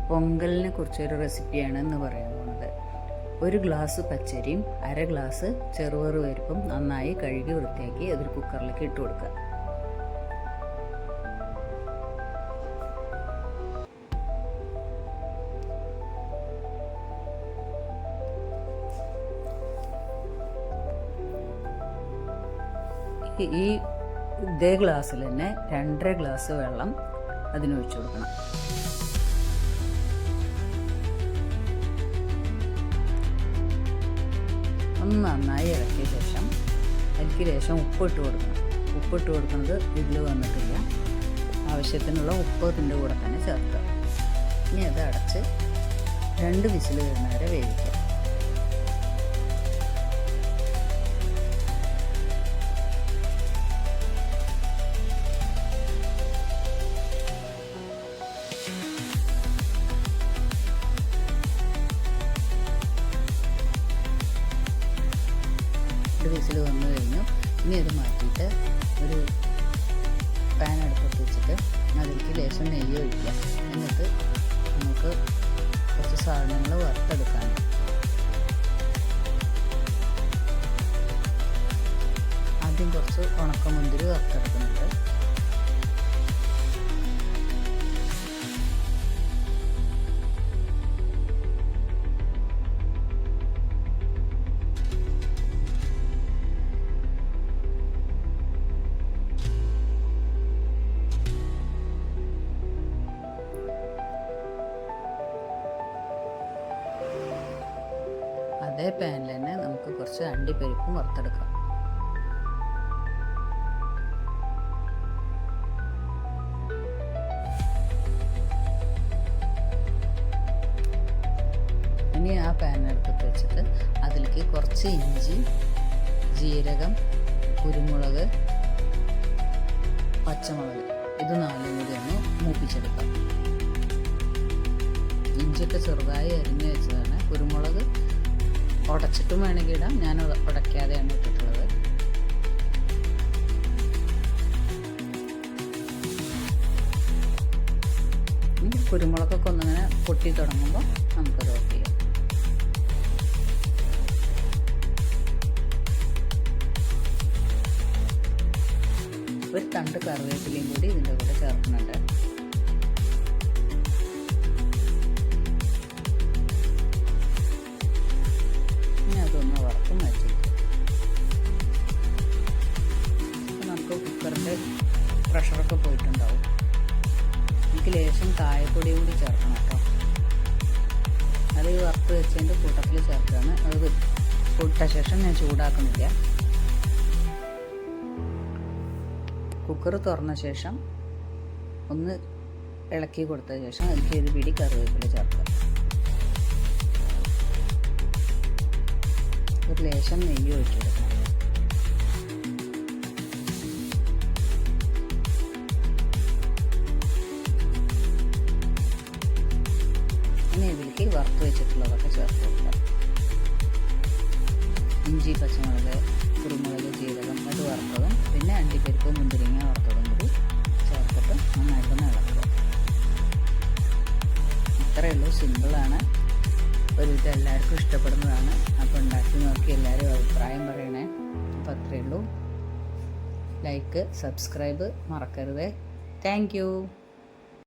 പൊങ്കലിനെ കുറിച്ചൊരു റെസിപ്പിയാണ് എന്ന് പറയാൻ പോകുന്നത്. 1 ഗ്ലാസ് പച്ചരിയും 1/2 ഗ്ലാസ് ചെറുപയർ പരിപ്പും നന്നായി കഴുകി വൃത്തിയാക്കി അതൊരു കുക്കറിലേക്ക് ഇട്ട് കൊടുക്കുക. ഇതേ ഗ്ലാസ്സിൽ തന്നെ 2.5 ഗ്ലാസ് വെള്ളം അതിനൊഴിച്ചു കൊടുക്കണം. ഒന്ന് നന്നായി ഇളക്കിയ ശേഷം അതിലേക്ക് ലേശം ഉപ്പിട്ട് കൊടുക്കണം. ഉപ്പിട്ട് കൊടുക്കുന്നത് ഇതിൽ വന്നിട്ടില്ല. ആവശ്യത്തിനുള്ള ഉപ്പ് ഇതിൻ്റെ കൂടെ തന്നെ ചേർക്കുക. ഇനി അത് അടച്ച് 2 വിസിൽ വരുന്ന വരെ വേവിക്കുക. വിസിൽ വന്നു കഴിഞ്ഞു. ഇനി അത് മാറ്റിയിട്ട് ഒരു പാൻ അടുപ്പത്ത് വെച്ചിട്ട് അതിലേക്ക് ലേശം നെയ്യ് ഒഴിക്കുക. എന്നിട്ട് നമുക്ക് കുറച്ച് സാധനങ്ങൾ വറുത്തെടുക്കാൻ. ആദ്യം കുറച്ച് ഉണക്കമുന്തിരി വറുത്തെടുക്കുന്നുണ്ട്. അതേ പാനിൽ തന്നെ നമുക്ക് കുറച്ച് അണ്ടിപ്പരിപ്പും വറുത്തെടുക്കാം. ഇനി ആ പാൻ എടുത്തിട്ട് വെച്ചിട്ട് അതിലേക്ക് കുറച്ച് ഇഞ്ചി, ജീരകം, കുരുമുളക്, പച്ചമുളക് ഇത് 4 കൂടി ഒന്ന് മൂപ്പിച്ചെടുക്കാം. ഇഞ്ചിയൊക്കെ ചെറുതായി അരിഞ്ഞ് വെച്ചതാണ്. കുരുമുളക് ഉടച്ചിട്ടും വേണമെങ്കിൽ ഇടാം. ഞാൻ ഉടയ്ക്കാതെയാണ് ഇട്ടിട്ടുള്ളത്. കുരുമുളകൊക്കെ ഒന്നിങ്ങനെ പൊട്ടി തുടങ്ങുമ്പോൾ നമുക്കത് ഓഫ് ചെയ്യാം. ഒരു തണ്ട് കറിവേപ്പിലയും കൂടി ഇതിൻ്റെ കൂടെ ചേർക്കുന്നുണ്ട്. അതൊന്ന് വറുത്തും വെച്ചിട്ട് നമുക്ക് കുക്കറിൻ്റെ പ്രഷറൊക്കെ പോയിട്ടുണ്ടാവും. എനിക്ക് ലേശം കായപ്പൊടി കൂടി ചേർക്കണം കേട്ടോ. അത് വറുത്ത് വെച്ചതിൻ്റെ കൂട്ടത്തിൽ ചേർക്കുകയാണ്. അത് ഇട്ട ശേഷം ഞാൻ ചൂടാക്കുന്നില്ല. കുക്കർ തുറന്ന ശേഷം ഒന്ന് ഇളക്കി കൊടുത്ത ശേഷം അതിലേക്ക് ഒരു പിടി കറിവേപ്പില ചേർക്കുക. ഒരു ലേശം നെയ്യ് ഒഴിച്ചു കൊടുക്കണം. ഇനി ഇതിലേക്ക് വറുത്ത് വെച്ചിട്ടുള്ളതൊക്കെ ചേർത്ത് കൊടുക്കാം. ഇഞ്ചി, പച്ചമുളക്, കുരുമുളക്, ജീരകം അത് വറുത്തതും പിന്നെ അണ്ടിപ്പരിപ്പ്, മുന്തിരിങ്ങ വറുത്തതും കൂടി ചേർത്തിട്ട് നന്നായിട്ടൊന്ന് ഇളക്കുക. ഇത്രയേ ഉള്ളൂ. സിമ്പിളാണ്. ഒരുവിധം എല്ലാവർക്കും ഇഷ്ടപ്പെടുന്നതാണ്. അപ്പോൾ ഉണ്ടാക്കി നോക്കി എല്ലാവരും അഭിപ്രായം പറയണേ. അപ്പോൾ അത്രയേ ഉള്ളൂ. ലൈക്ക്, സബ്സ്ക്രൈബ് മറക്കരുത്. Thank you.